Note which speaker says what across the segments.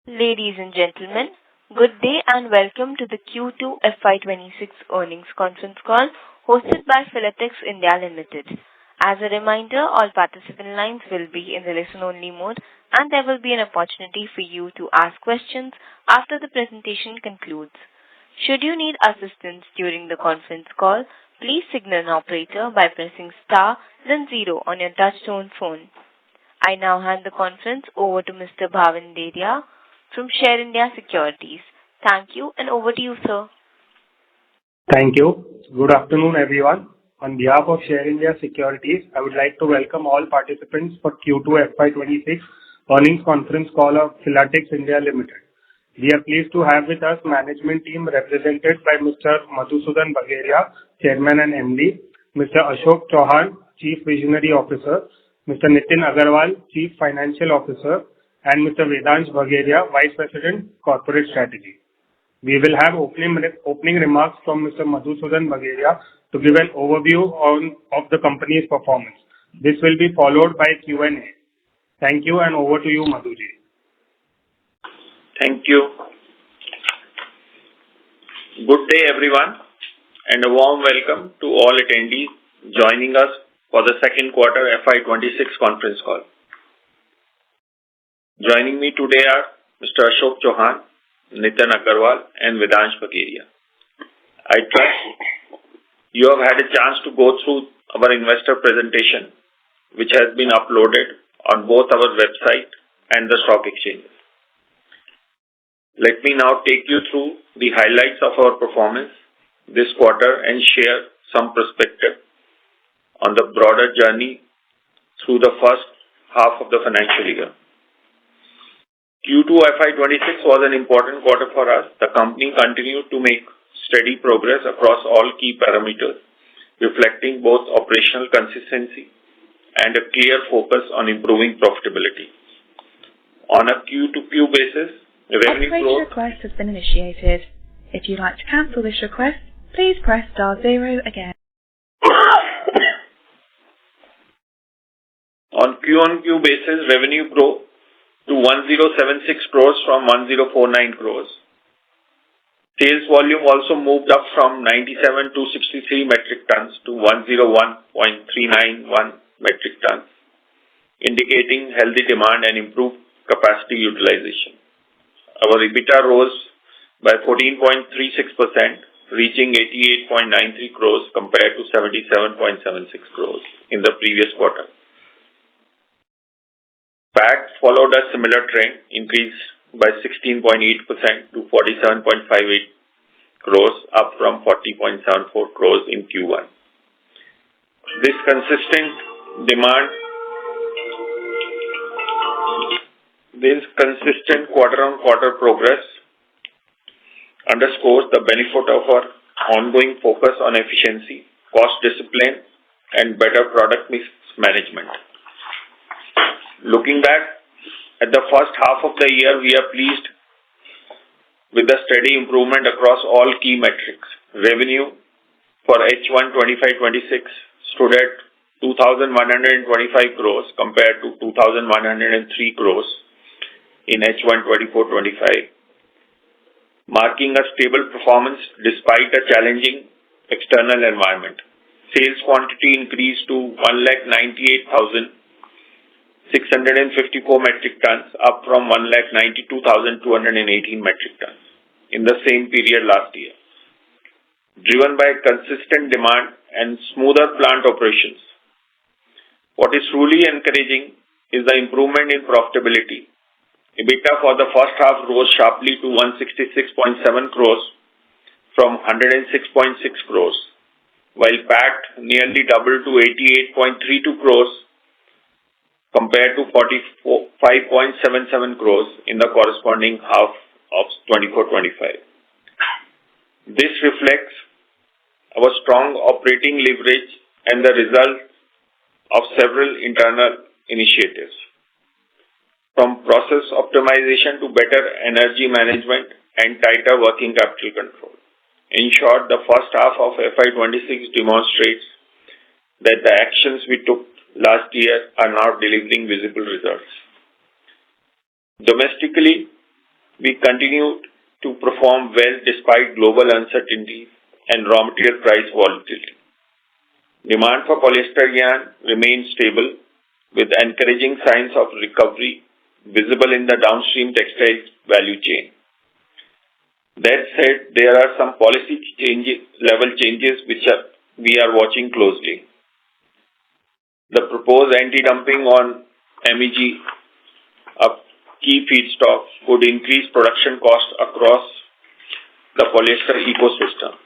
Speaker 1: Ladies and gentlemen, good day and welcome to the Q2 FY26 earnings conference call hosted by Filatex India Limited. As a reminder, all participant lines will be in the listen-only mode, and there will be an opportunity for you to ask questions after the presentation concludes. Should you need assistance during the conference call, please signal an operator by pressing star then 0 on your touchtone phone. I now hand the conference over to Mr. Bhavin Dedia from Share India Securities. Thank you, and over to you, sir.
Speaker 2: Thank you. Good afternoon, everyone. On behalf of Share India Securities, I would like to welcome all participants for Q2 FY26 earnings conference call of Filatex India Limited. We are pleased to have with us management team represented by Mr. Madhusudan Bagheria, Chairman and MD, Mr. Ashok Chauhan, Chief Visionary Officer, Mr. Nitin Agarwal, Chief Financial Officer, and Mr. Vedansh Bagheria, Vice President, Corporate Strategy. We will have opening remarks from Mr. Madhusudan Bagheria to give an overview of the company's performance. This will be followed by Q&A. Thank you, and over to you, Madhuji.
Speaker 3: Thank you. Good day, everyone, and a warm welcome to all attendees joining us for the second quarter FY26 conference call. Joining me today are Mr. Ashok Chauhan, Nitin Agarwal, and Vedansh Bagheria. I trust you have had a chance to go through our investor presentation, which has been uploaded on both our website and the stock exchanges. Let me now take you through the highlights of our performance this quarter and share some perspective on the broader journey through the first half of the financial year. Q2 FY26 was an important quarter for us. The company continued to make steady progress across all key parameters, reflecting both operational consistency and a clear focus on improving profitability. On a Q-to-Q basis, revenue growth
Speaker 4: request has been initiated. If you'd like to cancel this request, please press star 0 again.
Speaker 3: On Q-on-Q basis, revenue grew to 1076 crores from 1049 crores. Sales volume also moved up from 97,263 metric tons to 101.391 metric tons, indicating healthy demand and improved capacity utilization. Our EBITDA rose by 14.36%, reaching 88.93 crores compared to 77.76 crores in the previous quarter. PAT followed a similar trend, increased by 16.8% to 47.58 crores, up from 40.74 crores in Q1. This consistent quarter-on-quarter progress underscores the benefit of our ongoing focus on efficiency, cost discipline, and better product mix management. Looking back at the first half of the year, we are pleased with the steady improvement across all key metrics. Revenue for H1 25-26 stood at 2,125 crores compared to 2,103 crores in H1 24-25, marking a stable performance despite a challenging external environment. Sales quantity increased to 198,654 metric tons, up from 192,218 metric tons in the same period last year. Driven by consistent demand and smoother plant operations. What is truly encouraging is the improvement in profitability. EBITDA for the first half rose sharply to 166.7 crores from 106.6 crores, while PAT nearly doubled to 88.32 crores compared to 45.77 crores in the corresponding half of 24-25. This reflects our strong operating leverage and the result of several internal initiatives, from process optimization to better energy management and tighter working capital control. In short, the first half of FY26 demonstrates that the actions we took last year are now delivering visible results. Domestically, We continue to perform well despite global uncertainty and raw material price volatility. Demand for polyester yarn remains stable, with encouraging signs of recovery visible in the downstream textile value chain. That said, there are some policy level changes which we are watching closely. The proposed anti-dumping on MEG, a key feedstock, could increase production costs across the polyester ecosystem.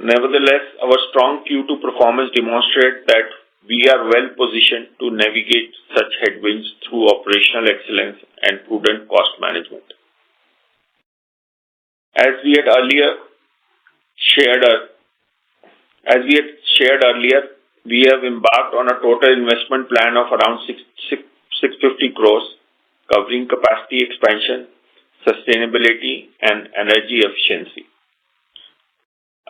Speaker 3: Nevertheless, our strong Q2 performance demonstrates that we are well positioned to navigate such headwinds through operational excellence and prudent cost management. As we had shared earlier, we have embarked on a total investment plan of around 650 crores, covering capacity expansion, sustainability, and energy efficiency.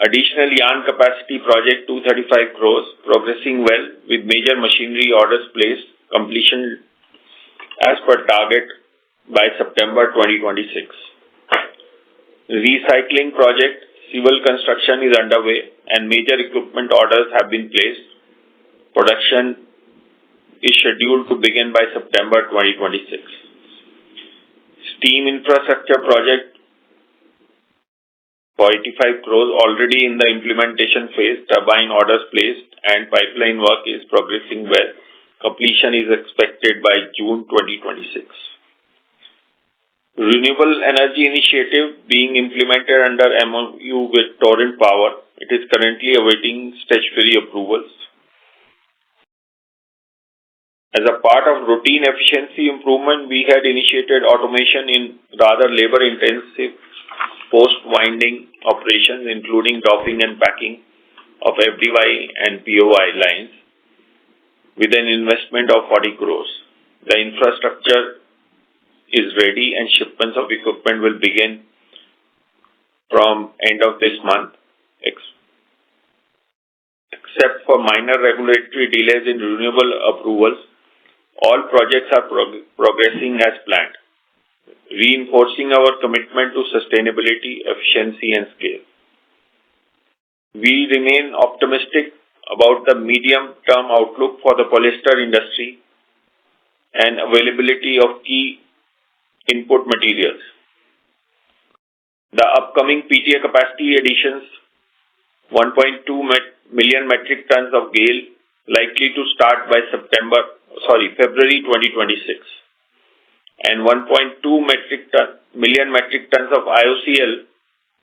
Speaker 3: Additional yarn capacity project 235 crores, progressing well with major machinery orders placed, completion as per target by September 2026. Recycling project, civil construction is underway and major equipment orders have been placed. Production is scheduled to begin by September 2026. Steam infrastructure project for 85 crores already in the implementation phase, turbine orders placed and pipeline work is progressing well. Completion is expected by June 2026. Renewable energy initiative being implemented under MOU with Torrent Power. It is currently awaiting statutory approvals. As a part of routine efficiency improvement, we had initiated automation in rather labor-intensive post-winding operations, including doffing and packing of FDY and POY lines, with an investment of 40 crores. The infrastructure is ready and shipments of equipment will begin from end of this month. Except for minor regulatory delays in renewable approvals, all projects are progressing as planned, reinforcing our commitment to sustainability, efficiency, and scale. We remain optimistic about the medium-term outlook for the polyester industry and availability of key input materials. The upcoming PTA capacity additions, 1.2 million metric tons of GAIL, likely to start by February 2026. And 1.2 million metric tons of IOCL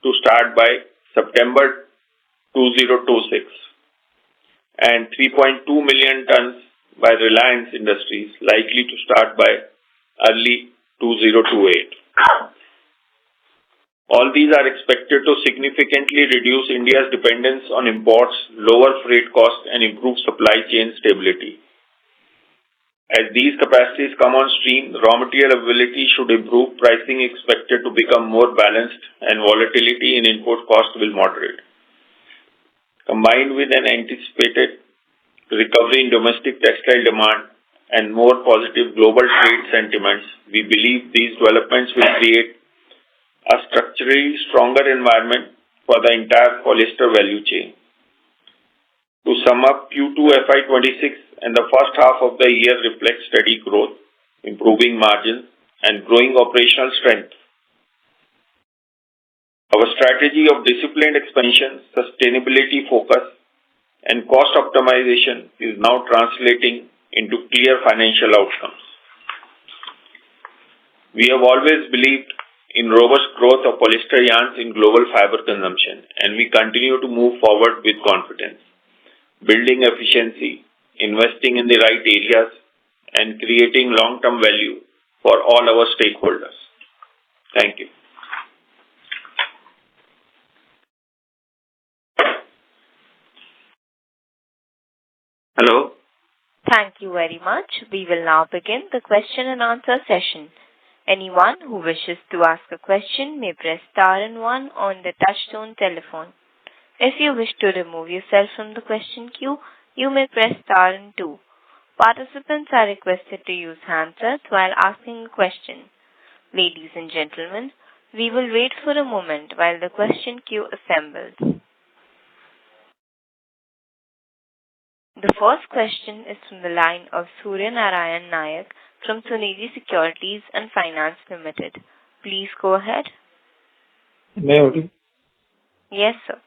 Speaker 3: to start by September 2026, and 3.2 million tons by Reliance Industries, likely to start by early 2028. All these are expected to significantly reduce India's dependence on imports, lower freight costs, and improve supply chain stability. As these capacities come on stream, raw material availability should improve, pricing expected to become more balanced, and volatility in input cost will moderate. Combined with an anticipated recovery in domestic textile demand and more positive global trade sentiments, we believe these developments will create a structurally stronger environment for the entire polyester value chain. To sum up, Q2 FY26 and the first half of the year reflects steady growth, improving margins, and growing operational strength. Our strategy of disciplined expansion, sustainability focus, and cost optimization is now translating into clear financial outcomes. We have always believed in robust growth of polyester yarns in global fiber consumption, and we continue to move forward with confidence, building efficiency, investing in the right areas, and creating long-term value for all our stakeholders. Thank you. Hello.
Speaker 1: Thank you very much. We will now begin the question and answer session. Anyone who wishes to ask a question may press star and 1 on the touchtone telephone. If you wish to remove yourself from the question queue, you may press star and 2. Participants are requested to use handsets while asking a question. Ladies and gentlemen, we will wait for a moment while the question queue assembles. The first question is from the line of Surya Narayan Nayak from Sunidhi Securities and Finance Limited. Please go ahead.
Speaker 5: May I audible?
Speaker 1: Yes, sir.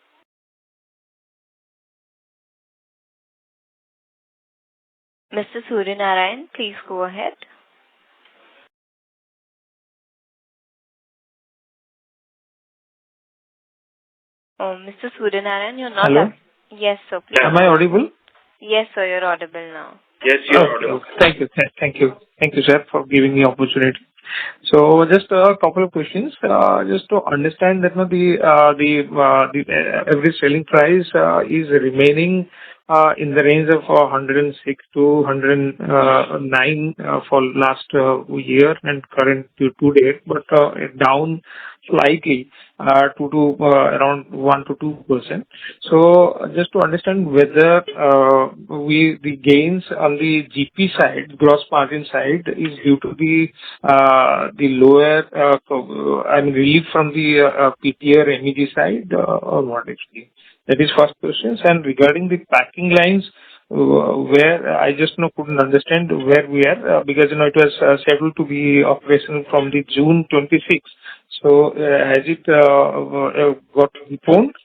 Speaker 1: Mr. Surya Narayan, please go ahead. Oh, Mr. Surya Narayan, you're not.
Speaker 5: Hello?
Speaker 1: Yes, sir. Please.
Speaker 5: Am I audible?
Speaker 1: Yes, sir. You're audible now.
Speaker 3: Yes, you're audible.
Speaker 5: Thank you. Thank you. Thank you, sir, for giving me opportunity. So just a couple of questions. Just to understand that the average selling price is remaining in the range of 106 to 109 for last year and current to date, but down slightly to around 1 to 2%. So just to understand whether the gains on the GP side, gross margin side, is due to the lower relief from the PT or MEG side, or what actually? That is first question. And regarding the packing lines, where I just couldn't understand where we are, because it was scheduled to be operational from the June 26th. So has it got postponed?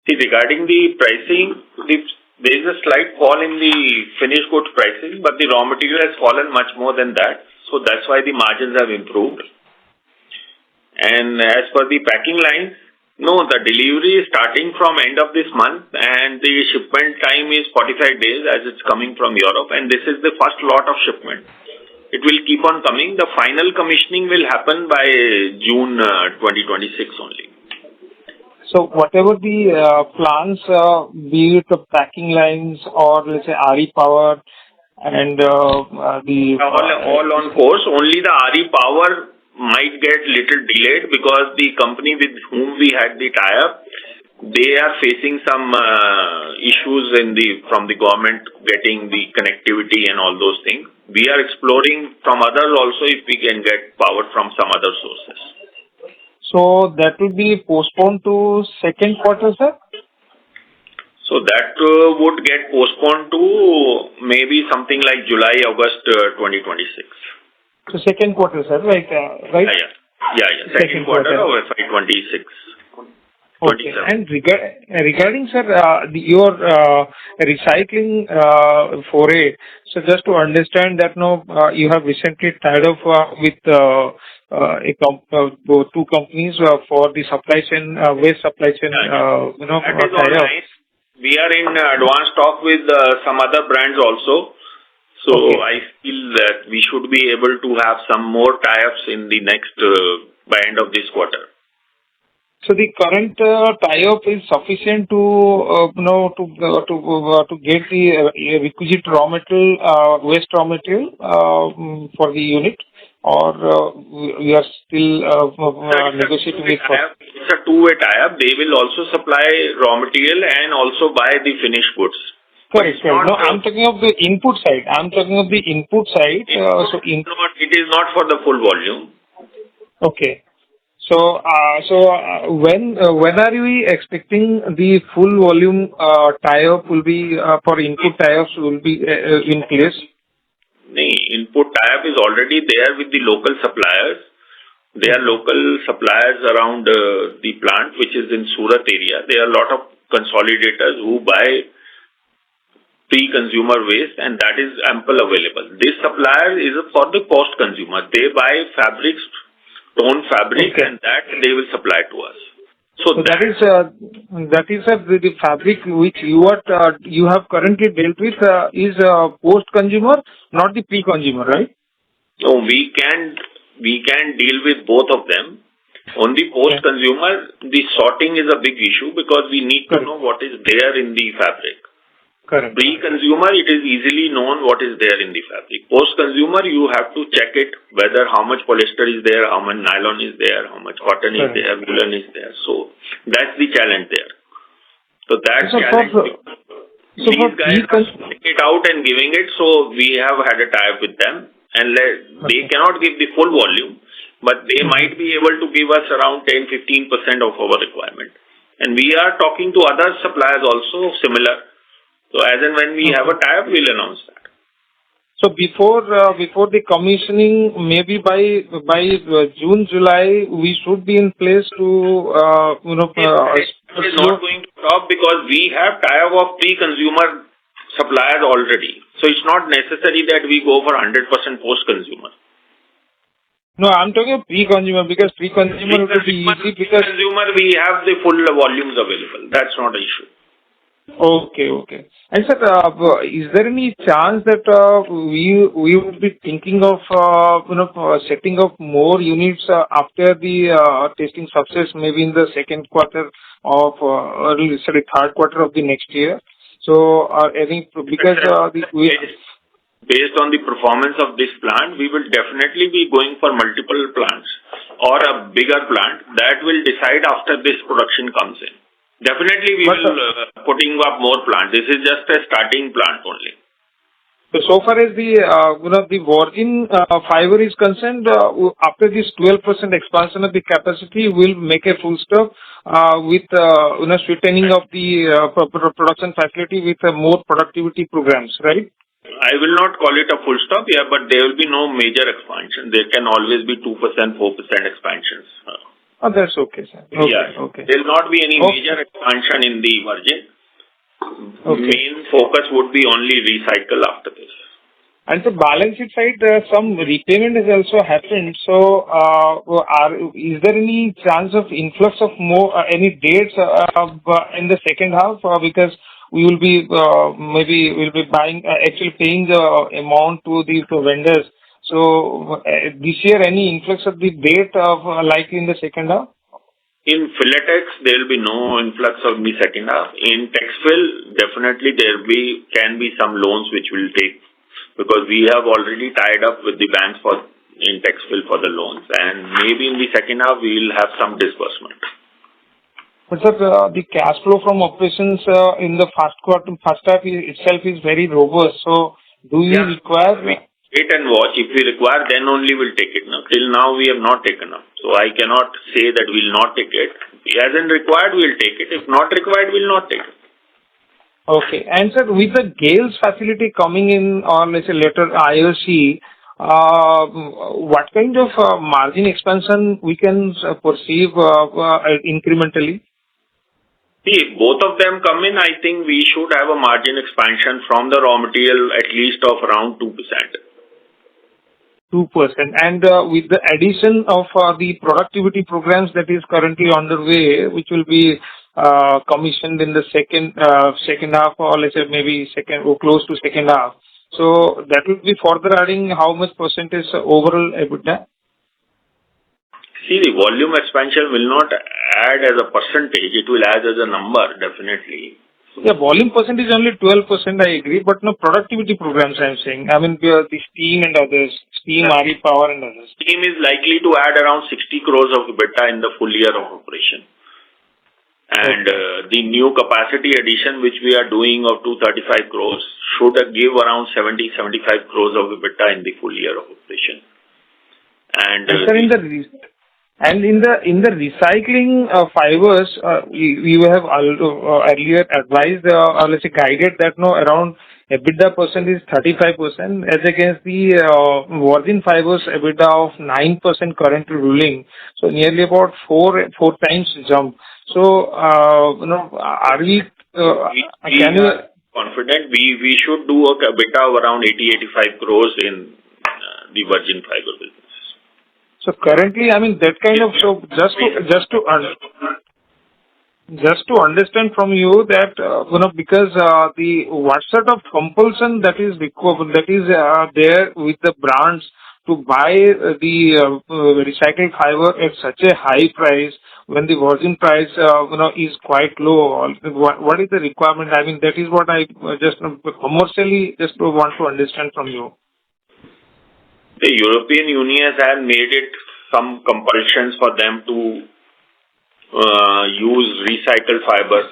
Speaker 3: See, regarding the pricing, there is a slight fall in the finished goods pricing, but the raw material has fallen much more than that. So that's why the margins have improved. And as per the packing lines, no, the delivery is starting from end of this month, and the shipment time is 45 days as it's coming from Europe, and this is the first lot of shipment. It will keep on coming. The final commissioning will happen by June 2026 only.
Speaker 5: So whatever the plans, be it the packing lines or let's say RE power and the...
Speaker 3: All on course. Only the RE power might get little delayed because the company with whom we had the tie-up, they are facing some issues from the government getting the connectivity and all those things. We are exploring from others also if we can get power from some other sources.
Speaker 5: So that will be postponed to second quarter, sir?
Speaker 3: So that would get postponed to maybe something like July, August 2026.
Speaker 5: So second quarter, sir, right? Right?
Speaker 3: Yeah. Second quarter of FY26.
Speaker 5: Okay. And regarding, sir, your recycling foray, so just to understand that you have recently tied up with two companies for the supply chain, waste supply chain,
Speaker 3: that is all nice. We are in advanced talk with some other brands also. So okay. I feel that we should be able to have some more tie-ups in the next, by end of this quarter.
Speaker 5: So the current tie-up is sufficient to get the requisite raw material, waste raw material for the unit, or we are still negotiating with...
Speaker 3: It's a two-way tie-up. They will also supply raw material and also buy the finished goods.
Speaker 5: Correct. No, I'm talking of the input side.
Speaker 3: It is not for the full volume.
Speaker 5: Okay. So when are we expecting the full volume tie-up will be for input tie-ups will be in place?
Speaker 3: The input tie-up is already there with the local suppliers. There are local suppliers around the plant, which is in Surat area. There are a lot of consolidators who buy pre-consumer waste, and that is ample available. This supplier is for the post-consumer. They buy fabrics, own fabric, okay, and that they will supply to us. So that is the fabric which you have currently dealt with is post-consumer, not the pre-consumer, right? No, we can deal with both of them. On the post-consumer, the sorting is a big issue because we need to know what is there in the fabric.
Speaker 5: Correct.
Speaker 3: Pre-consumer, it is easily known what is there in the fabric. Post-consumer, you have to check it, whether how much polyester is there, how much nylon is there, how much cotton is there, woolen is there. So that's the challenge there. So that challenge, these guys are taking it out and giving it, so we have had a tie-up with them. and they cannot give the full volume, but they might be able to give us around 10-15% of our requirement. And we are talking to other suppliers also similar. So as and when we have a tie-up, we'll announce that.
Speaker 5: So before the commissioning, maybe by June, July, we should be in place to
Speaker 3: It is not going to stop because we have tie-up of pre-consumer suppliers already. So it's not necessary that we go for 100% post-consumer.
Speaker 5: No, I'm talking of pre-consumer because pre-consumer would be easy because
Speaker 3: consumer we have the full volumes available. That's not an issue.
Speaker 5: Okay. And sir, is there any chance that we would be thinking of setting up more units after the testing success, maybe in the second quarter of third quarter of the next year? So,
Speaker 3: based on the performance of this plant, we will definitely be going for multiple plants or a bigger plant. That will decide after this production comes in. Definitely, we will putting up more plants. This is just a starting plant only.
Speaker 5: So far as the the virgin fiber is concerned, after this 12% expansion of the capacity, we'll make a full stop with sweetening of the production facility with more productivity programs, right?
Speaker 3: I will not call it a full stop, but there will be no major expansion. There can always be 2%, 4% expansions.
Speaker 5: Oh, that's okay, sir. Okay.
Speaker 3: There will not be any major expansion in the virgin. Main focus would be only recycle after this.
Speaker 5: And the balance sheet side, some repayment has also happened. So, is there any chance of influx of more any dates in the second half? Because we will be buying actually paying the amount to the vendors. So this year, any influx of the date of likely in the second half?
Speaker 3: In Filatex, there will be no influx of the second half. In Texfil, definitely can be some loans which will take because we have already tied up with the banks in Texfil for the loans, and maybe in the second half we will have some disbursement.
Speaker 5: But sir, the cash flow from operations in the first half itself is very robust. So do you require?
Speaker 3: Wait and watch. If we require, then only we'll take it. Now, till now, we have not taken up. So I cannot say that we'll not take it. As in required, we'll take it. If not required, we'll not take it.
Speaker 5: Okay. And sir, with the Gales facility coming in, or let's say later IOC, what kind of margin expansion we can perceive incrementally?
Speaker 3: See, if both of them come in, I think we should have a margin expansion from the raw material at least of around 2%.
Speaker 5: 2%. And with the addition of the productivity programs that is currently underway, which will be commissioned in the second half, or let's say maybe second or close to second half. So that will be further adding how much percentage overall EBITDA?
Speaker 3: See, the volume expansion will not add as a percentage. It will add as a number, definitely.
Speaker 5: Yeah, volume percentage only 12%, I agree, but no productivity programs I'm saying. I mean, the steam and others, RE power and others.
Speaker 3: Steam is likely to add around 60 crores of EBITDA in the full year of operation. And the new capacity addition which we are doing of 235 crores should give around 70-75 crores of EBITDA in the full year of operation. And
Speaker 5: in the recycling fibers, we have earlier advised or let's say guided that around EBITDA percent is 35% as against the virgin fibers EBITDA of 9% currently ruling. So nearly about four times jump. So are we?
Speaker 3: Can you confident we should do a EBITDA of around 80-85 crores in the virgin fiber business.
Speaker 5: So currently, I mean, that kind of, so just to understand from you that, because what sort of compulsion that is there with the brands to buy the recycled fiber at such a high price when the virgin price, is quite low. What is the requirement? I mean, that is what I just commercially just want to understand from you.
Speaker 3: The European Union has made it some compulsions for them to use recycled fiber,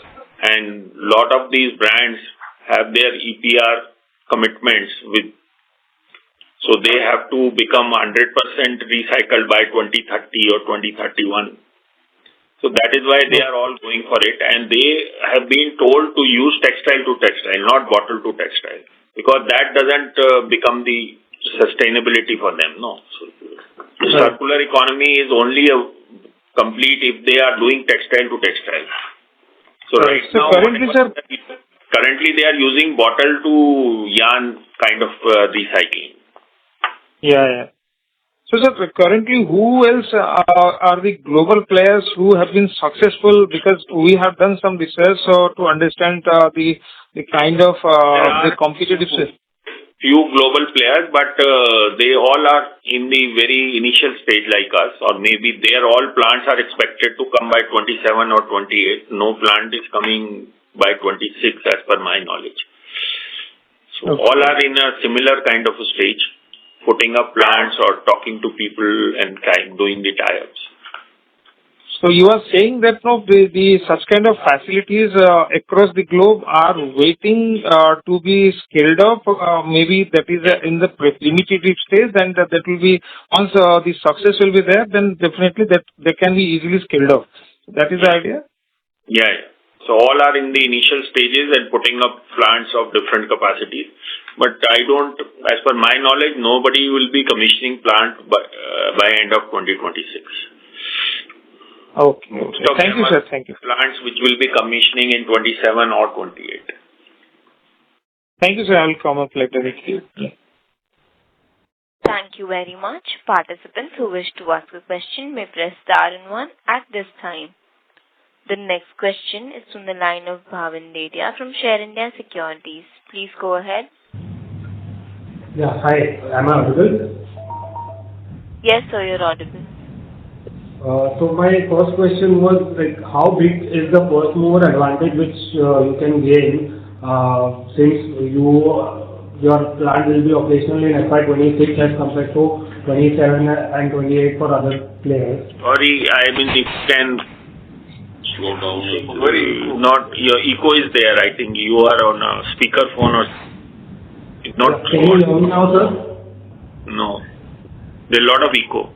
Speaker 3: and lot of these brands have their EPR commitments with So they have to become 100% recycled by 2030 or 2031. So that is why they are all going for it, and they have been told to use textile to textile, not bottle to textile, because that doesn't become the sustainability for them. No. So the circular economy is only complete if they are doing textile to textile. So right now, currently they are using bottle to yarn kind of recycling.
Speaker 5: Yeah. So, sir, currently, who else are the global players who have been successful? Because we have done some research to understand the kind of the competitive.
Speaker 3: Few global players, but they all are in the very initial stage like us, or maybe their all plants are expected to come by 27 or 28. No plant is coming by 26 as per my knowledge. So all are in a similar kind of a stage, putting up plants or talking to people and doing the tie-ups.
Speaker 5: So you are saying that the such kind of facilities across the globe are waiting to be scaled up. Maybe that is in the preliminary stage, and that will be once the success will be there, then definitely that they can be easily scaled up. That is the idea.
Speaker 3: Yeah. So all are in the initial stages and putting up plants of different capacities. But I don't, as per my knowledge, nobody will be commissioning plant by end of 2026.
Speaker 5: Okay. Thank you, sir. Thank you.
Speaker 3: Plants which will be commissioning in 27 or 28.
Speaker 5: Thank you, sir. I will come up later with you.
Speaker 1: Thank you very much. Participants who wish to ask a question may press star and 1 at this time. The next question is from the line of Bhavin Dedia from Share India Securities. Please go ahead.
Speaker 2: Yeah, hi. Am I audible?
Speaker 1: Yes, sir, you're audible.
Speaker 2: So my first question was how big is the first mover advantage which you can gain since your plant will be operational in FY26 as compared to 27 and 28 for other players?
Speaker 3: Sorry, I mean if you can slow down. Not your echo is there. I think you are on a speakerphone or not.
Speaker 2: Can you hear me now, sir?
Speaker 3: No, there's a lot of echo.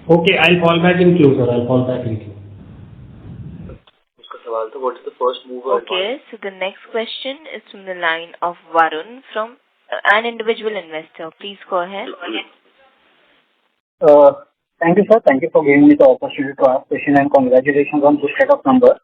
Speaker 2: Okay, I'll call back in queue, sir. I'll call back in queue.
Speaker 6: What is the first mover?
Speaker 1: Okay, so the next question is from the line of Varun from an individual investor. Please go ahead.
Speaker 6: Thank you, sir. Thank you for giving me the opportunity to ask question, and congratulations on good set of numbers.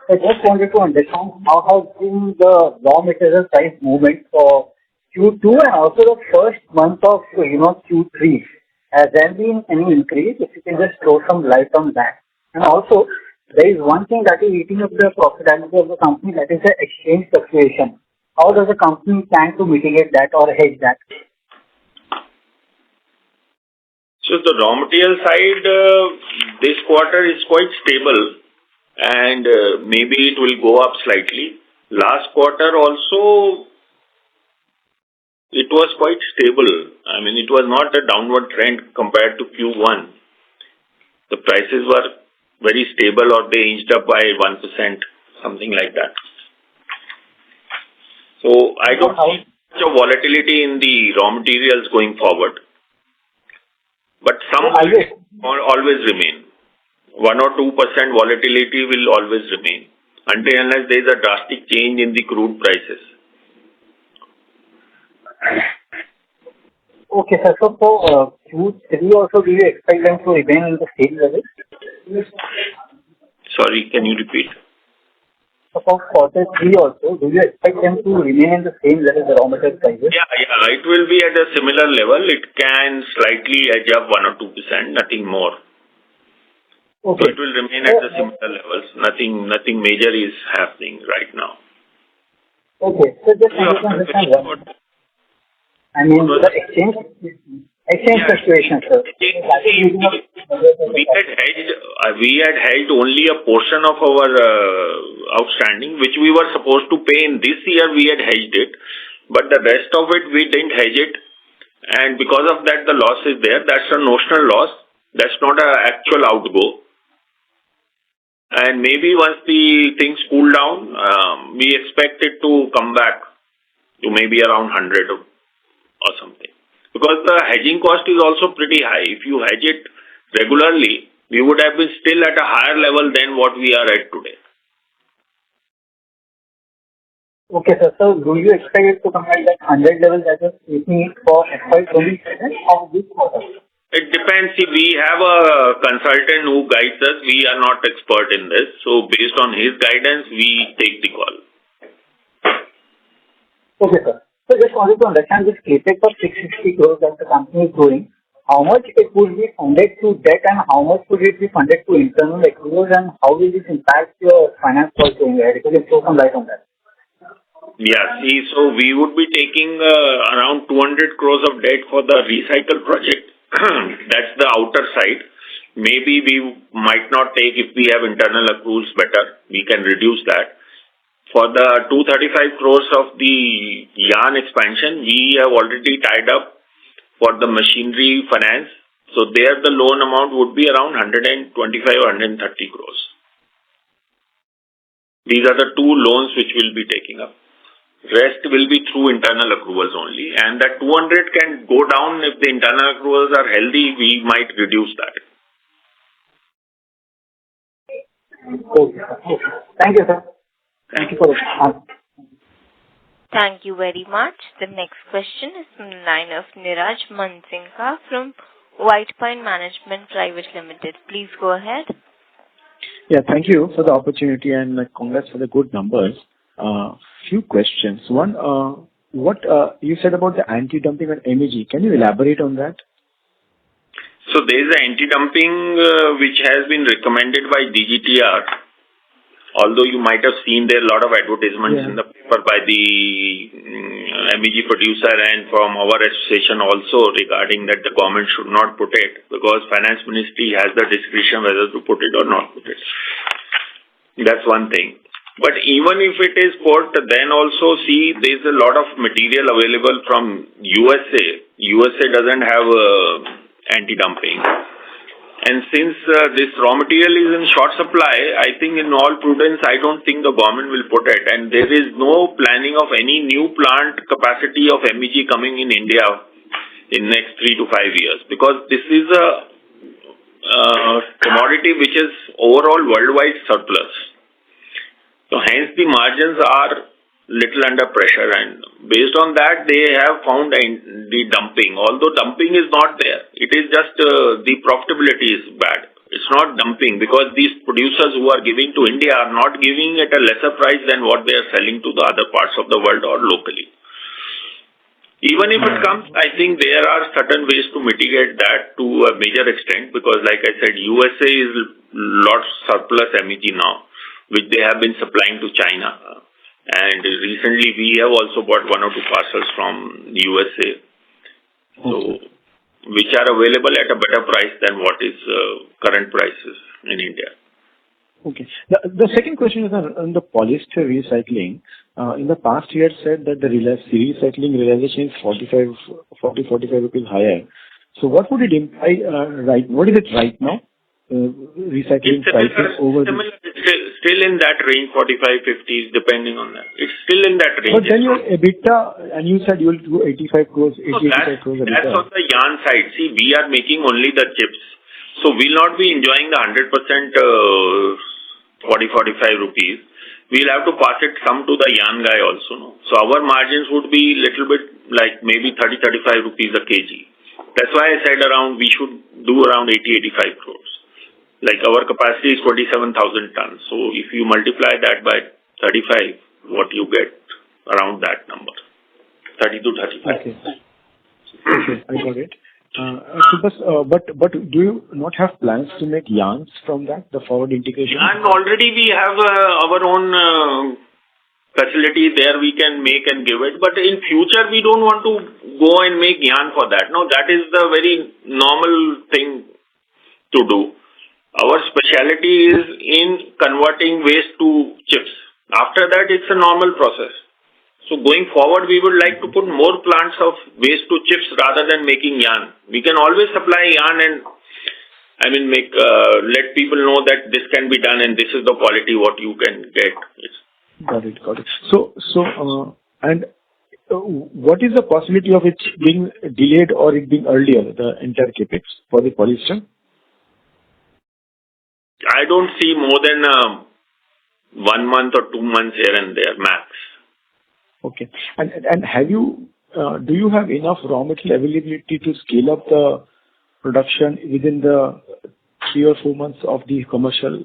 Speaker 6: I just wanted to understand how has been the raw material price movement for Q2 and also the first month of Q3. Has there been any increase? If you can just throw some light on that. And also, there is one thing that is eating up the profitability of the company, that is the exchange fluctuation. How does the company plan to mitigate that or hedge that?
Speaker 3: So the raw material side, this quarter is quite stable, and maybe it will go up slightly. Last quarter also, it was quite stable. I mean, it was not a downward trend compared to Q1. The prices were very stable, or they inched up by 1%, something like that. So I don't see much of volatility in the raw materials going forward. But some will always remain. 1 or 2% volatility will always remain until unless there is a drastic change in the crude prices.
Speaker 6: Okay, sir. So for Q3 also, do you expect them to remain in the same level?
Speaker 3: Sorry, can you repeat?
Speaker 6: So for quarter 3 also, do you expect them to remain in the same level, the raw material prices?
Speaker 3: Yeah, it will be at a similar level. It can slightly edge up 1 or 2%, nothing more. Okay. So it will remain at the similar levels. Nothing major is happening right now.
Speaker 6: Okay, so just to understand one. I mean, the exchange fluctuation, sir.
Speaker 3: We had hedged only a portion of our outstanding, which we were supposed to pay in this year. We had hedged it, but the rest of it we didn't hedge it, and because of that, the loss is there. That's a notional loss. That's not an actual outgo. And maybe once the things cool down, we expect it to come back to maybe around 100 or something. because the hedging cost is also pretty high. If you hedge it regularly, we would have been still at a higher level than what we are at today.
Speaker 6: Okay, sir. So do you expect it to come at that 100 level that was taking it for FY27 or this quarter?
Speaker 3: It depends. See, we have a consultant who guides us. We are not expert in this. So based on his guidance, we take the call.
Speaker 6: Okay, sir. So just wanted to understand this CapEx of 660 crores that the company is doing. How much it would be funded through debt and how much would it be funded through internal accruals, and how will this impact your finance cost going ahead? If you can throw some light on that.
Speaker 3: Yeah, see, so we would be taking around 200 crores of debt for the recycle project. That's the outer side. Maybe we might not take, if we have internal accruals better, we can reduce that. For the 235 crores of the yarn expansion, we have already tied up for the machinery finance. So there the loan amount would be around 125 or 130 crores. These are the two loans which we'll be taking up. Rest will be through internal accruals only. And that 200 can go down if the internal accruals are healthy, we might reduce that.
Speaker 6: Okay. Thank you, sir. Thank you for the answer.
Speaker 1: Thank you very much. The next question is from the line of Niraj Mansinka from White Pine Management Private Limited. Please go ahead.
Speaker 7: Yeah, thank you for the opportunity and congrats for the good numbers. Few questions. One, what you said about the anti-dumping on MEG. Can you elaborate on that?
Speaker 3: So there is an anti-dumping which has been recommended by DGTR. Although you might have seen there a lot of advertisements in the paper by the MEG producer and from our association also regarding that the government should not put it, because finance ministry has the discretion whether to put it or not put it. That's one thing. But even if it is put, then also see there is a lot of material available from USA. USA doesn't have anti-dumping. And since this raw material is in short supply, I think in all prudence, I don't think the government will put it. And there is no planning of any new plant capacity of MEG coming in India in next 3 to 5 years. Because this is a commodity which is overall worldwide surplus. So hence the margins are little under pressure, and based on that they have found the dumping. Although dumping is not there, it is just the profitability is bad. It's not dumping because these producers who are giving to India are not giving at a lesser price than what they are selling to the other parts of the world or locally. Even if it comes, I think there are certain ways to mitigate that to a major extent, because like I said, USA is lots surplus MEG now, which they have been supplying to China. And recently we have also bought 1 or 2 parcels from USA, so which are available at a better price than what is current prices in India.
Speaker 7: Okay. The second question is on the polyester recycling. In the past you had said that the recycling realization is 45 rupees higher. So what would it imply what is it right now? Recycling prices over
Speaker 3: still in that range, 45-50, depending on that. It's still in that range.
Speaker 7: But then your EBITDA, and you said you will do 85 crores, 85 crores EBITDA.
Speaker 3: That's on the yarn side. See, we are making only the chips. So we'll not be enjoying the 100% 40-45 rupees. We'll have to pass it some to the yarn guy also. No? So our margins would be little bit like maybe 30-35 rupees a kg. That's why I said we should do around 80-85 crores. Like our capacity is 27,000 tons. So if you multiply that by 35, what you get around that number, 30 to 35.
Speaker 7: Okay, I got it. But do you not have plans to make yarns from that, the forward integration?
Speaker 3: And already we have our own facility there we can make and give it. But in future, we don't want to go and make yarn for that. No, that is the very normal thing to do. Our specialty is in converting waste to chips. After that, it's a normal process. So going forward, we would like to put more plants of waste to chips rather than making yarn. We can always supply yarn and let people know that this can be done and this is the quality what you can get.
Speaker 7: Got it. So, and what is the possibility of it being delayed or it being earlier, the entire CapEx for the polyester?
Speaker 3: I don't see more than 1 month or 2 months here and there, max.
Speaker 7: Okay. And have you, do you have enough raw material availability to scale up the production within the 3 or 4 months of the commercial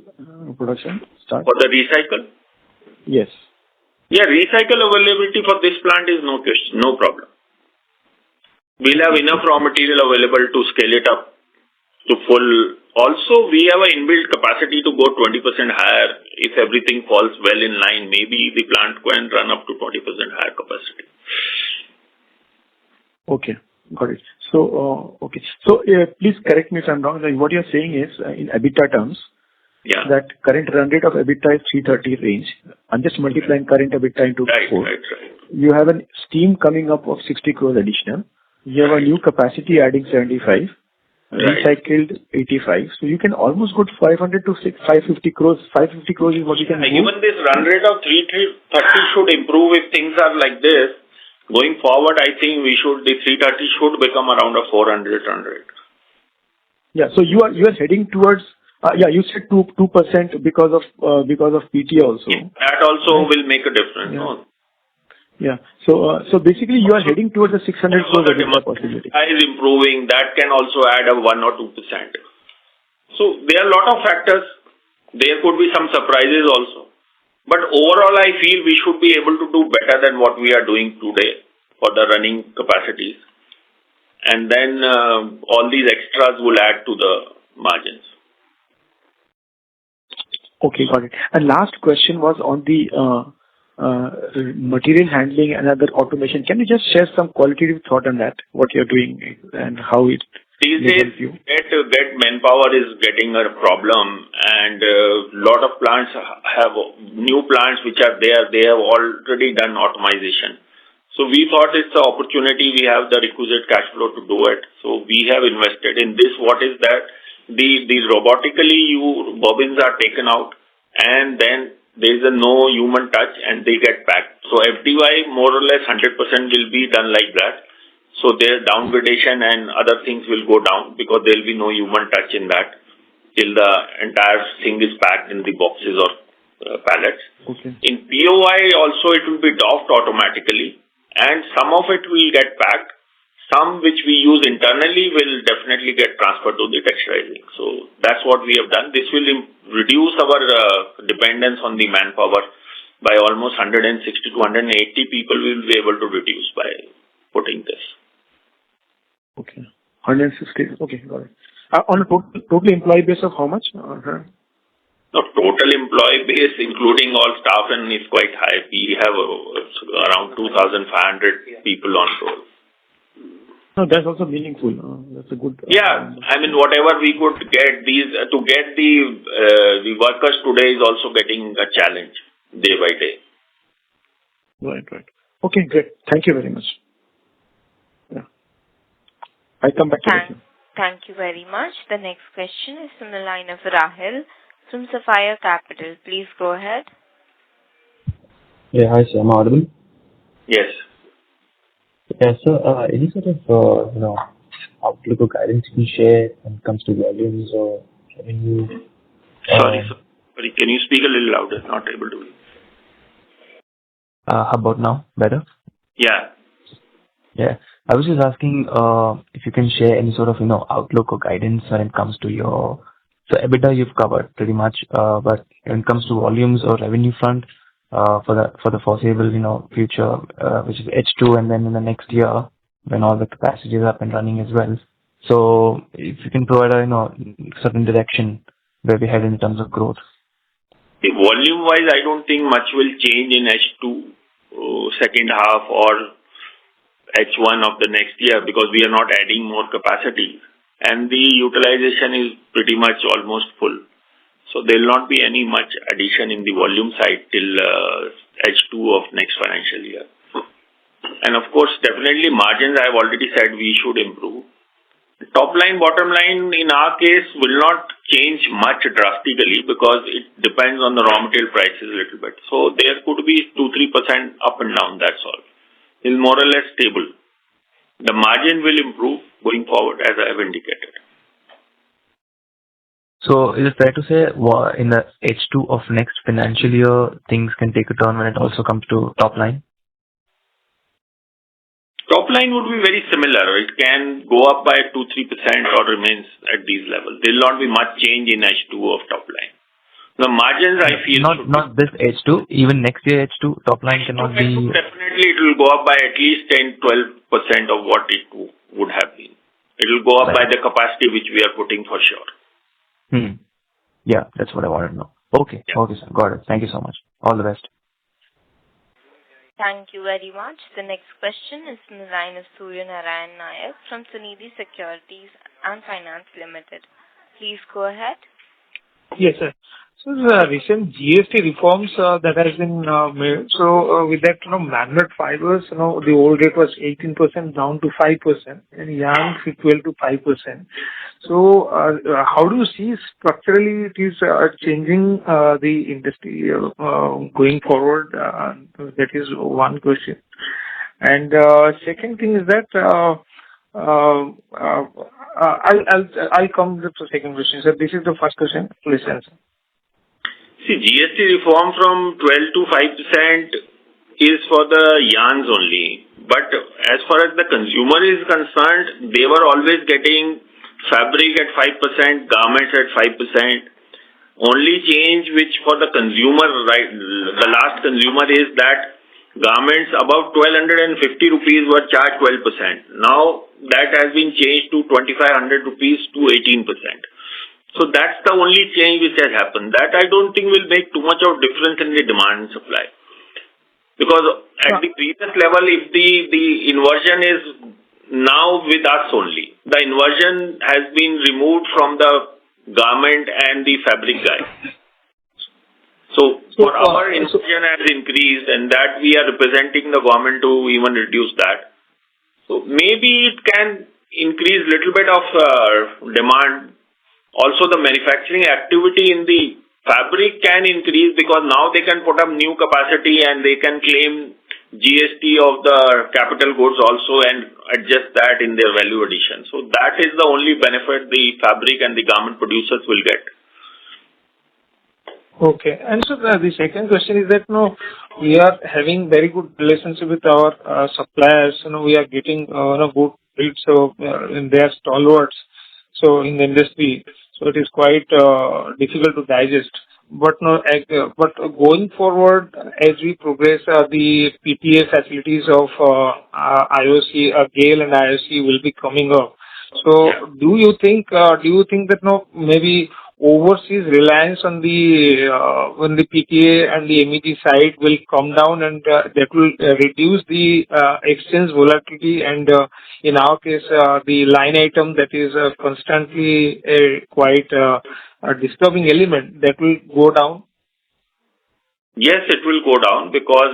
Speaker 7: production start?
Speaker 3: For the recycle?
Speaker 7: Yes.
Speaker 3: Yeah, recycle availability for this plant is no question, no problem. We'll have enough raw material available to scale it up to full. Also, we have an inbuilt capacity to go 20% higher. If everything falls well in line, maybe the plant can run up to 20% higher capacity.
Speaker 7: Okay, got it. So, okay. So, please correct me if I'm wrong. Like, what you're saying is, in EBITDA terms,
Speaker 3: Yeah.
Speaker 7: that current run rate of EBITDA is 330 range. I'm just multiplying current EBITDA into 4.
Speaker 3: Right.
Speaker 7: You have a steam coming up of 60 crores additional. You have a new capacity adding 75. Recycled 85. So you can almost go to 500 to 550 crores. 550 crores is what you can do.
Speaker 3: Even this run rate of 330 should improve if things are like this. Going forward, I think the 330 should become around a 400 run rate.
Speaker 7: Yeah. So you are heading towards, you said 2% because of PT also.
Speaker 3: Yeah, that also will make a difference.
Speaker 7: Yeah.
Speaker 3: No?
Speaker 7: Yeah. So basically you are heading towards the 600 crores EBITDA possibility.
Speaker 3: Is improving. That can also add a 1 or 2%. So there are a lot of factors. There could be some surprises also. But overall, I feel we should be able to do better than what we are doing today for the running capacities. And then all these extras will add to the margins.
Speaker 7: Okay, got it. And last question was on the material handling and other automation. Can you just share some qualitative thought on that, what you're doing and how it
Speaker 3: these days, get manpower is getting a problem, and lot of plants have new plants which are there. They have already done automation. So we thought it's an opportunity. We have the requisite cash flow to do it. So we have invested in this. What is that? These robotically, bobbins are taken out, and then there is no human touch, and they get packed. So FDY more or less 100% will be done like that. So their downgradation and other things will go down because there will be no human touch in that till the entire thing is packed in the boxes or pallets.
Speaker 7: Okay.
Speaker 3: In POI also it will be docked automatically, and some of it will get packed. Some which we use internally will definitely get transferred to the texturizing. So that's what we have done. This will reduce our dependence on the manpower by almost 160 to 180 people we will be able to reduce by putting this.
Speaker 7: Okay. 160. Okay, got it. On a total employee base of how much?
Speaker 3: No, total employee base, including all staff, and is quite high. We have around 2,500 people on roll.
Speaker 7: No, that's also meaningful. That's a good.
Speaker 3: Yeah, I mean, whatever we could get the workers today is also getting a challenge day by day.
Speaker 7: Right. Okay, great. Thank you very much. Yeah. I come back to you.
Speaker 1: Thank you very much. The next question is from the line of Rahil from Sapphire Capital. Please go ahead.
Speaker 8: Yeah, hi, sir. Am I audible?
Speaker 3: Yes.
Speaker 8: Yeah, so any sort of outlook or guidance you can share when it comes to volumes or revenue?
Speaker 3: Sorry, can you speak a little louder? Not able to.
Speaker 8: How about now? Better?
Speaker 3: Yeah.
Speaker 8: Yeah. I was just asking if you can share any sort of outlook or guidance when it comes to your EBITDA you've covered pretty much, but when it comes to volumes or revenue front for the foreseeable future, which is H2, and then in the next year when all the capacity is up and running as well. So if you can provide a certain direction where we head in terms of growth.
Speaker 3: Volume wise, I don't think much will change in H2 second half or H1 of the next year because we are not adding more capacity and the utilization is pretty much almost full. So there will not be any much addition in the volume side till H2 of next financial year. And of course, definitely margins, I have already said we should improve. Top line, bottom line in our case will not change much drastically because it depends on the raw material prices a little bit. So there could be 2-3% up and down, that's all. is more or less stable. The margin will improve going forward, as I have indicated.
Speaker 8: So is it fair to say in the H2 of next financial year, things can take a turn when it also comes to top line?
Speaker 3: Top line would be very similar. It can go up by 2-3% or remains at these levels. There will not be much change in H2 of top line. The margins, I feel,
Speaker 8: not this H2, even next year H2, top line cannot be...
Speaker 3: Definitely, it will go up by at least 10-12% of what it would have been. It will go up by the capacity which we are putting for sure.
Speaker 8: Yeah, that's what I wanted to know. Okay, okay, sir. Got it. Thank you so much. All the best.
Speaker 1: Thank you very much. The next question is from the line of Surya Narayan Nayak from Sunidhi Securities and Finance Limited. Please go ahead.
Speaker 5: Yes, sir. So the recent GST reforms that has been made. So with that, magnet fibers, the old rate was 18% down to 5%, and yarn 12 to 5%. So how do you see structurally it is changing the industry going forward? That is one question. And second thing is that I'll come to the second question. So this is the first question. Please answer.
Speaker 3: See, GST reform from 12 to 5% is for the yarns only. But as far as the consumer is concerned, they were always getting fabric at 5%, garments at 5%. Only change which for the consumer, right, the last consumer is that garments above 1,250 rupees were charged 12%. Now that has been changed to 2,500 rupees to 18%. So that's the only change which has happened. That I don't think will make too much of difference in the demand and supply. Because at the previous level, if the inversion is now with us only, the inversion has been removed from the garment and the fabric guy. So for our inversion has increased, and that we are representing the government to even reduce that. So maybe it can increase little bit of demand. Also, the manufacturing activity in the fabric can increase because now they can put up new capacity and they can claim GST of the capital goods also and adjust that in their value addition. So that is the only benefit the fabric and the garment producers will get.
Speaker 5: Okay. And so the second question is that we are having very good relationship with our suppliers. We are getting good rates in their stalwarts. So in the industry, so it is quite difficult to digest. But going forward, as we progress, the PTA facilities of IOC, GAIL and IOC will be coming up. So do you think that maybe overseas reliance on the PTA and the MEG side will come down, and that will reduce the exchange volatility, and in our case the line item that is constantly quite a disturbing element, that will go down?
Speaker 3: Yes, it will go down because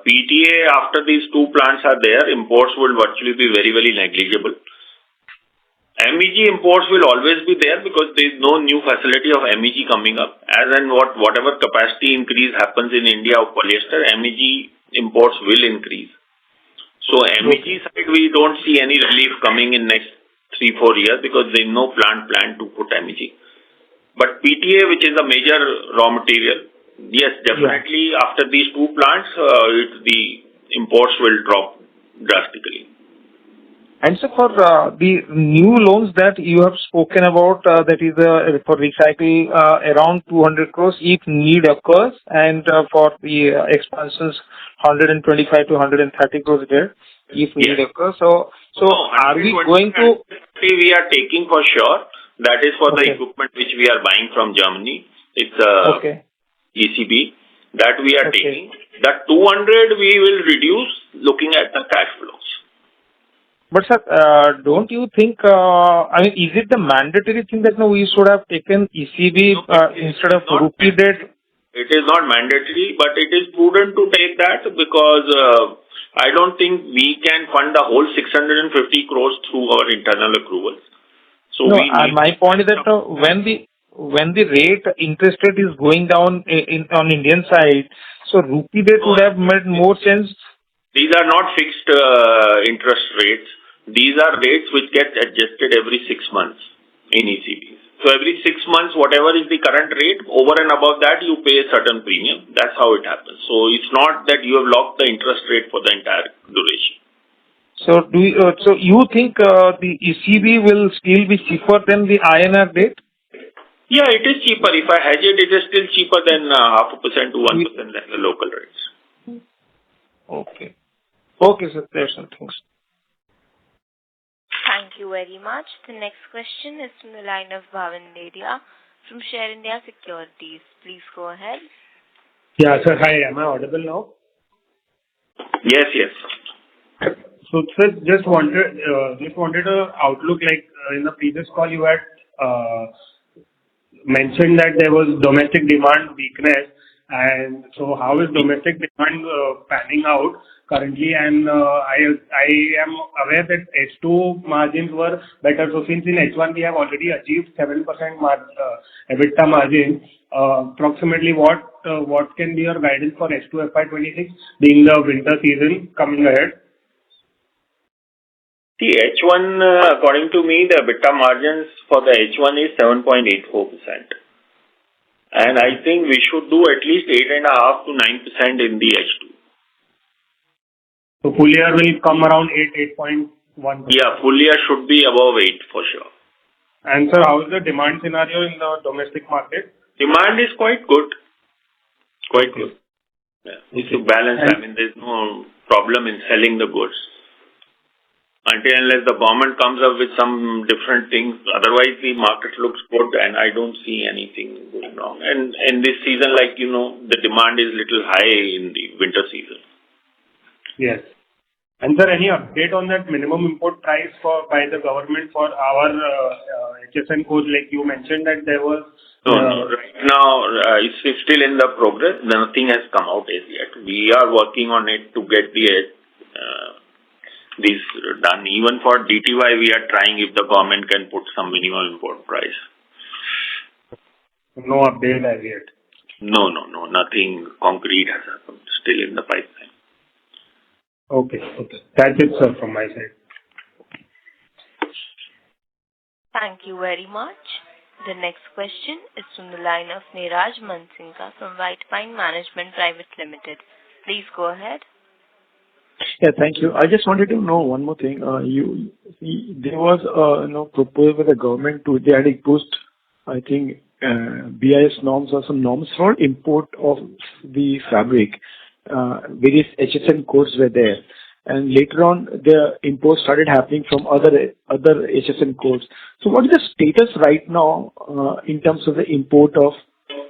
Speaker 3: PTA, after these two plants are there, imports will virtually be very, very negligible. MEG imports will always be there because there is no new facility of MEG coming up. As and whatever capacity increase happens in India of polyester, MEG imports will increase. So MEG side, we don't see any relief coming in next 3-4 years because there is no plant plan to put MEG. But PTA, which is a major raw material, yes, definitely after these two plants, the imports will drop drastically.
Speaker 5: And so for the new loans that you have spoken about, that is for recycle around 200 crores if need occurs, and for the expansions 125 to 130 crores there if need occurs. So are we going to?
Speaker 3: We are taking for sure. That is for the equipment which we are buying from Germany. It's ECB that we are taking. That 200 we will reduce looking at the cash flows.
Speaker 5: But sir, don't you think, is it the mandatory thing that we should have taken ECB instead of rupee debt?
Speaker 3: It is not mandatory, but it is prudent to take that because I don't think we can fund the whole 650 crores through our internal accruals. So
Speaker 5: my point is that when the rate interest rate is going down on Indian side, so rupee debt would have made more sense.
Speaker 3: These are not fixed interest rates. These are rates which get adjusted every 6 months in ECBs. So every 6 months, whatever is the current rate, over and above that, you pay a certain premium. That's how it happens. So it's not that you have locked the interest rate for the entire duration.
Speaker 5: So you think the ECB will still be cheaper than the INR rate?
Speaker 3: Yeah, it is cheaper. If I hedge it, it is still cheaper than 0.5% to 1% than the local rates.
Speaker 5: Okay. Okay, sir. There's some things.
Speaker 1: Thank you very much. The next question is from the line of Bhavin Dedia from Share India Securities. Please go ahead.
Speaker 2: Yeah, sir. Hi. Am I audible now?
Speaker 3: Yes, yes.
Speaker 2: So, sir, just wanted a outlook, like in the previous call you had mentioned that there was domestic demand weakness, and so how is domestic demand panning out currently? And I am aware that H2 margins were better. So since in H1 we have already achieved 7% EBITDA margin, approximately what can be your guidance for H2 FY26 being the winter season coming ahead?
Speaker 3: The H1, according to me, the EBITDA margins for the H1 is 7.84%. And I think we should do at least 8.5 to 9% in the H2.
Speaker 2: So full year will come around 8.1%.
Speaker 3: Yeah, full year should be above 8 for sure.
Speaker 2: And sir, how is the demand scenario in the domestic market?
Speaker 3: Demand is quite good. Quite good. Yeah. It's a balance. I mean, there's no problem in selling the goods. Until unless the government comes up with some different things, otherwise the market looks good and I don't see anything going wrong. And in this season, like, the demand is little high in the winter season.
Speaker 2: Yes. And sir, any update on that minimum import price by the government for our HSN codes? Like you mentioned that there was...
Speaker 3: No. Right now, it's still in the progress. Nothing has come out as yet. We are working on it to get these done. Even for DTY, we are trying if the government can put some minimum import price.
Speaker 2: No update as yet?
Speaker 3: No. Nothing concrete has happened. Still in the pipeline.
Speaker 2: Okay. That's it, sir, from my side.
Speaker 1: Thank you very much. The next question is from the line of Neeraj Mansinka from White Pine Management Private Limited. Please go ahead.
Speaker 7: Yeah, thank you. I just wanted to know one more thing. There was proposal by the government they had imposed, I think, BIS norms or some norms for import of the fabric. Various HSN codes were there, and later on the import started happening from other HSN codes. So what is the status right now in terms of the import of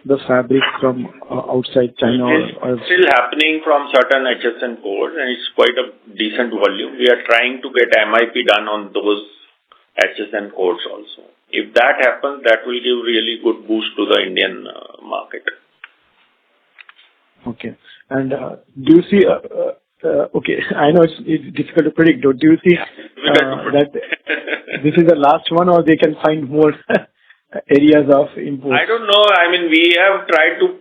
Speaker 7: the fabric from outside China?
Speaker 3: It's still happening from certain HSN codes, and it's quite a decent volume. We are trying to get MIP done on those HSN codes also. If that happens, that will give really good boost to the Indian market.
Speaker 7: Okay. And do you see... okay, I know it's difficult to predict. Do you see that this is the last one, or they can find more areas of import?
Speaker 3: I don't know. I mean, we have tried to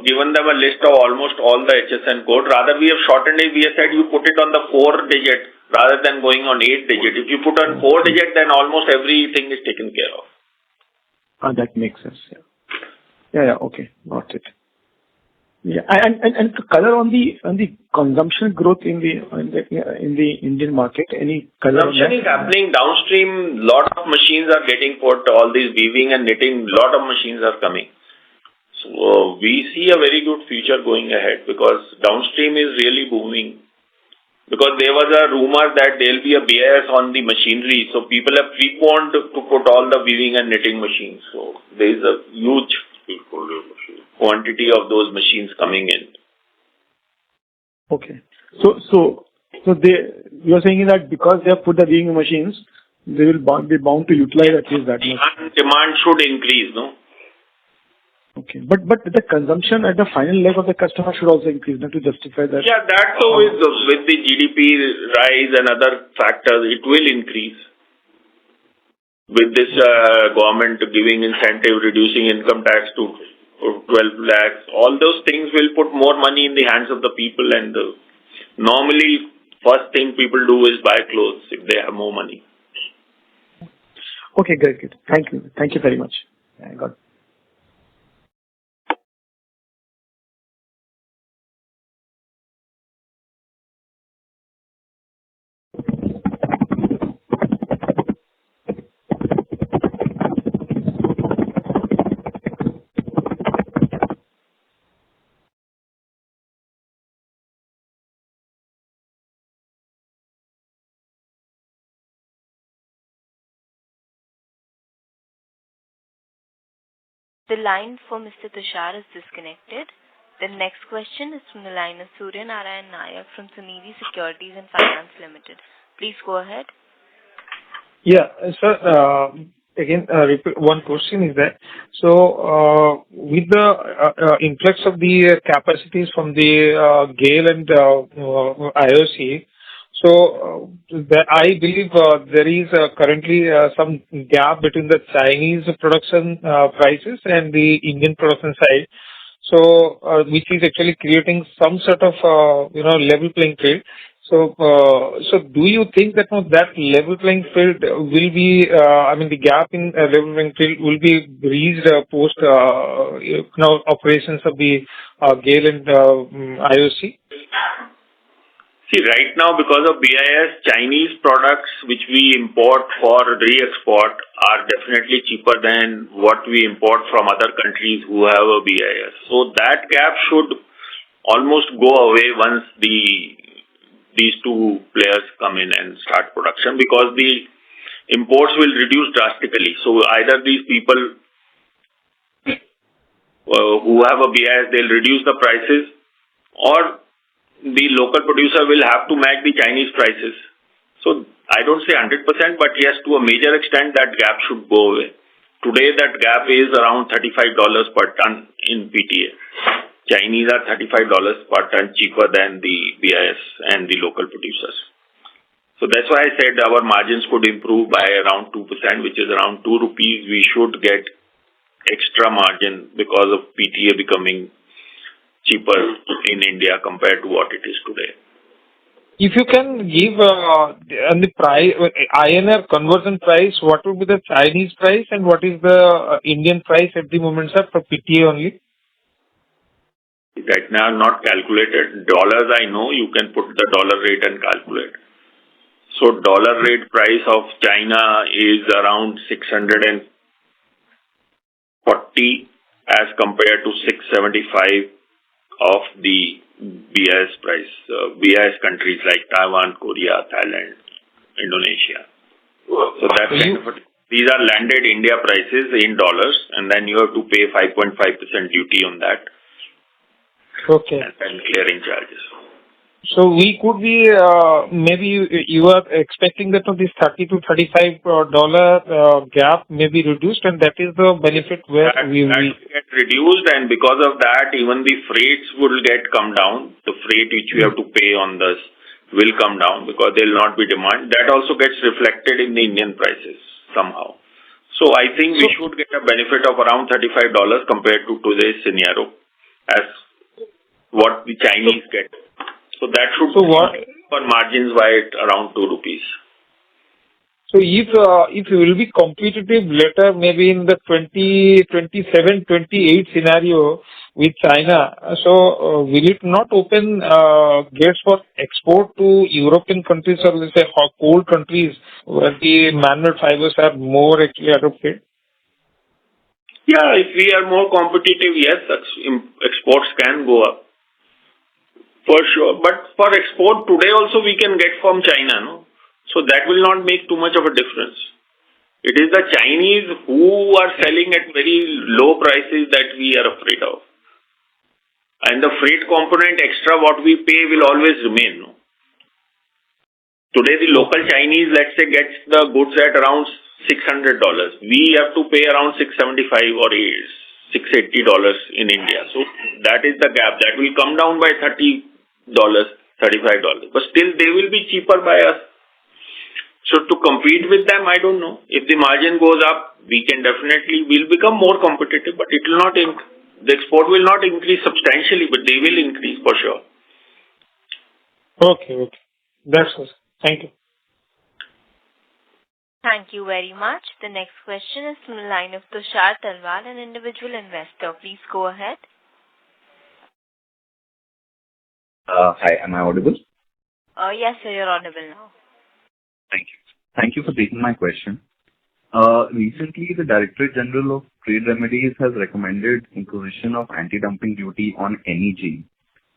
Speaker 3: given them a list of almost all the HSN code. Rather, we have shortened it. We have said you put it on the 4-digit rather than going on 8-digit. If you put on 4-digit, then almost everything is taken care of.
Speaker 7: That makes sense. Yeah. Okay, got it. Yeah, and color on the consumption growth in the Indian market. Any color on that?
Speaker 3: Consumption is happening downstream. Lot of machines are getting put. All these weaving and knitting. Lot of machines are coming. So we see a very good future going ahead because downstream is really booming. Because there was a rumor that there will be a BIS on the machinery, so people have preponed to put all the weaving and knitting machines. So there is a huge quantity of those machines coming in.
Speaker 7: Okay. So you are saying that because they have put the weaving machines, they will be bound to utilize at least that much.
Speaker 3: Demand should increase, no?
Speaker 7: Okay. But the consumption at the final leg of the customer should also increase, not to justify that.
Speaker 3: Yeah, that so with the GDP rise and other factors, it will increase. With this government giving incentive, reducing income tax to 12 lakhs, all those things will put more money in the hands of the people and the normally first thing people do is buy clothes if they have more money.
Speaker 7: Okay, great. Good. Thank you. Thank you very much. I got it.
Speaker 1: The line for Mr. Tushar is disconnected. The next question is from the line of Surya Narayan Nayak from Sunidhi Securities and Finance Limited. Please go ahead.
Speaker 5: Yeah, sir, again, one question is that, so with the influx of the capacities from the GAIL and IOC, so I believe there is currently some gap between the Chinese production prices and the Indian production side. So, which is actually creating some sort of, level playing field. So, do you think that that level playing field will be, the gap in level playing field will be breached post, operations of the GAIL and IOC?
Speaker 3: See, right now, because of BIS, Chinese products which we import for re-export are definitely cheaper than what we import from other countries who have a BIS. So that gap should almost go away once these two players come in and start production, because the imports will reduce drastically. So either these people who have a BIS, they'll reduce the prices, or the local producer will have to match the Chinese prices. So I don't say 100%, but yes, to a major extent, that gap should go away. Today, that gap is around $35 per ton in PTA. Chinese are $35 per ton cheaper than the BIS and the local producers. So that's why I said our margins could improve by around 2%, which is around 2 rupees. We should get extra margin because of PTA becoming cheaper in India compared to what it is today.
Speaker 5: If you can give the price, INR conversion price, what would be the Chinese price and what is the Indian price at the moment, sir, for PTA only?
Speaker 3: Right now, not calculated. Dollars, I know you can put the dollar rate and calculate. So, dollar rate price of China is around 640 as compared to 675 of the BIS price. BIS countries like Taiwan, Korea, Thailand, Indonesia. So that's these are landed India prices in dollars, and then you have to pay 5.5% duty on that.
Speaker 5: Okay.
Speaker 3: And clearing charges.
Speaker 5: So we could be, maybe you are expecting that this $30 to $35 gap may be reduced, and that is the benefit where
Speaker 3: that will get reduced, and because of that, even the freights will get come down. The freight which we have to pay on this will come down because there will not be demand. That also gets reflected in the Indian prices somehow. So I think we should get a benefit of around $35 compared to today's scenario as what the Chinese get. So that should for margins by around 2 rupees.
Speaker 5: So if you will be competitive later, maybe in the 2027, 28 scenario with China, so will it not open gates for export to European countries or let's say cold countries where the man-made fibers are more actually adopted?
Speaker 3: Yeah, if we are more competitive, yes, exports can go up. For sure. But for export, today also we can get from China, no? So that will not make too much of a difference. It is the Chinese who are selling at very low prices that we are afraid of. And the freight component extra what we pay will always remain, no? Today the local Chinese, let's say, gets the goods at around $600. We have to pay around $675 or $680 in India. So that is the gap. That will come down by $30, $35. But still they will be cheaper by us. So to compete with them, I don't know. If the margin goes up, we'll become more competitive, but it will not, the export will not increase substantially, but they will increase for sure.
Speaker 5: Okay. That's all. Thank you.
Speaker 1: Thank you very much. The next question is from the line of Tushar Talwar, an individual investor. Please go ahead.
Speaker 9: Hi, am I audible?
Speaker 1: Yes, sir, you're audible now.
Speaker 9: Thank you. Thank you for taking my question. Recently, the Directorate General of Trade Remedies has recommended imposition of anti-dumping duty on NEG.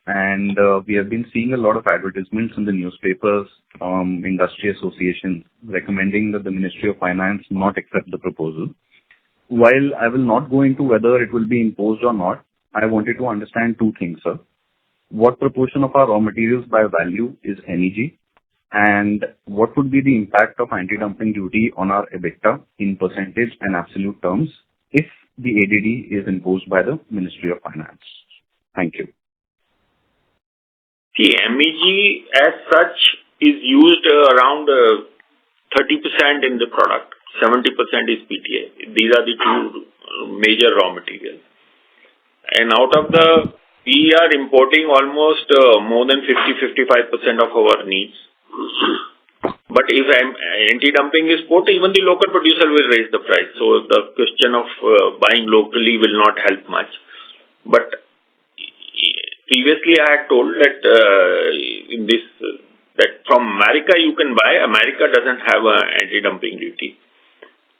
Speaker 9: And we have been seeing a lot of advertisements in the newspapers from industry associations recommending that the Ministry of Finance not accept the proposal. While I will not go into whether it will be imposed or not, I wanted to understand two things, sir. What proportion of our raw materials by value is NEG? And what would be the impact of anti-dumping duty on our EBITDA in percentage and absolute terms if the ADD is imposed by the Ministry of Finance? Thank you.
Speaker 3: The MEG as such is used around 30% in the product, 70% is PTA. These are the two major raw materials. And out of we are importing almost more than 50-55% of our needs. But if anti-dumping is put, even the local producer will raise the price. So the question of buying locally will not help much. But previously I had told that that from America you can buy. America doesn't have an anti-dumping duty,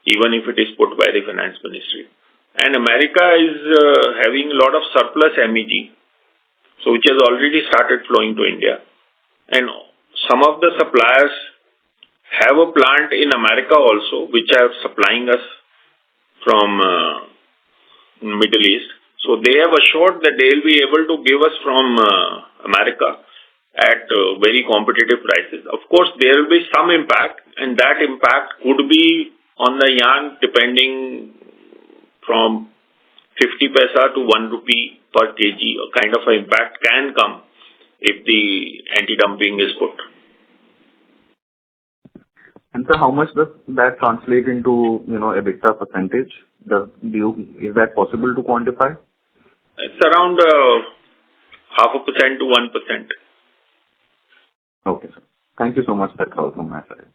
Speaker 3: even if it is put by the Finance Ministry. And America is having a lot of surplus MEG, so which has already started flowing to India. And some of the suppliers have a plant in America also, which are supplying us from Middle East. So they have assured that they will be able to give us from America at very competitive prices. Of course, there will be some impact, and that impact could be on the yarn depending from 50 paisa to 1 rupee per kg. A kind of an impact can come if the anti-dumping is put.
Speaker 9: And so how much does that translate into, EBITDA percentage? Is that possible to quantify?
Speaker 3: It's around 0.5% to 1%.
Speaker 9: Okay, sir. Thank you so much. That's all from my side.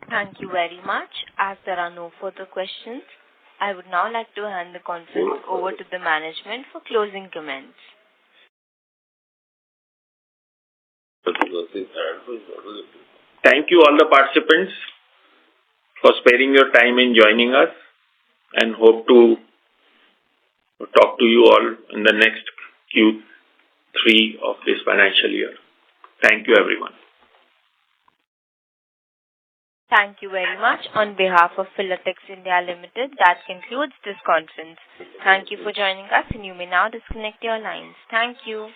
Speaker 1: Thank you very much. As there are no further questions, I would now like to hand the conference over to the management for closing comments.
Speaker 3: Thank you all the participants for sparing your time in joining us, and hope to talk to you all in the next Q3 of this financial year. Thank you, everyone.
Speaker 1: Thank you very much. On behalf of Filatex India Limited, that concludes this conference. Thank you for joining us, and you may now disconnect your lines. Thank you.